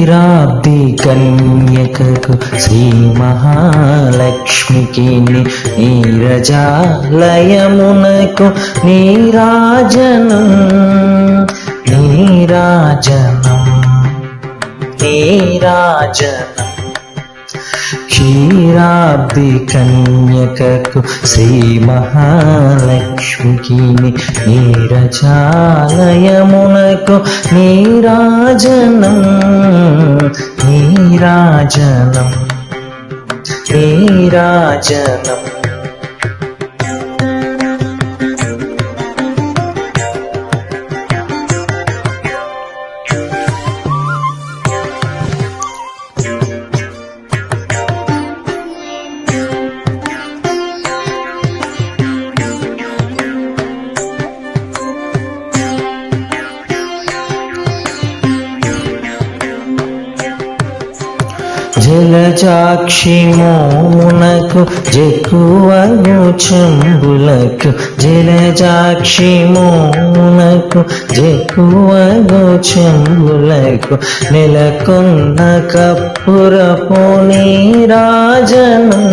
క్షీరాబ్ది కన్యకకు శ్రీ మహాలక్ష్మికి నీరజాలయమునకు నీరాజనం నీరాజనం నీరాజనం. క్షీరాబ్ది కన్యకకు శ్రీ మహాలక్ష్మికి నీరజాలయమునకు నీరాజనం నీరాజనం నీరాజనం. జలజాక్షి మోమునకు జెక్కువగు చెంబులకు జలజాక్షి మోమునకు జెక్కువగు చెంబులకు నెలకొన్న కప్పురపు నీరాజనం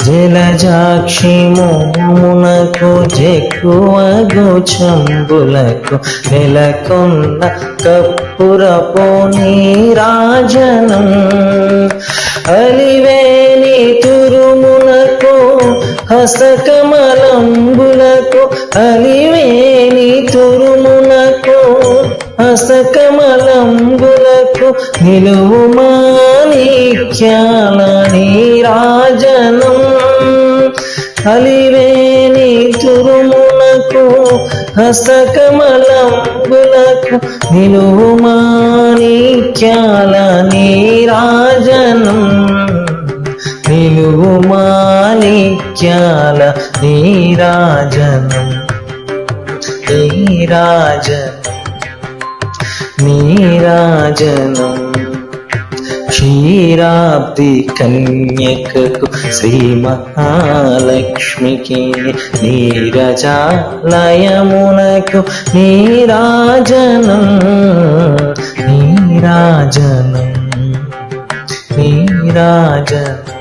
జలజాక్షి మోమునకు జెక్కువగు చెంబులకు నెలకొన్న కప్పురపు నీరాజనం. అలివేణి తురుమునకు హస్తకమలంబులకు అలివేణి తురుమునకు హస్తకమలంబులకు నిలువు మాణిక్యాల నీరాజనం అలివేణి తురుమునకు హస్తకమలంబులకు నిలువు మాణిక్యాల నీరాజనం నిలువు మాణిక్యాల నీరాజనం నీరాజనం నీరాజనం. క్షీరాబ్ది కన్యకకు శ్రీ మహాలక్ష్మికి నీరజాలయమునకు నీరాజనం నీరాజనం నీరాజనం.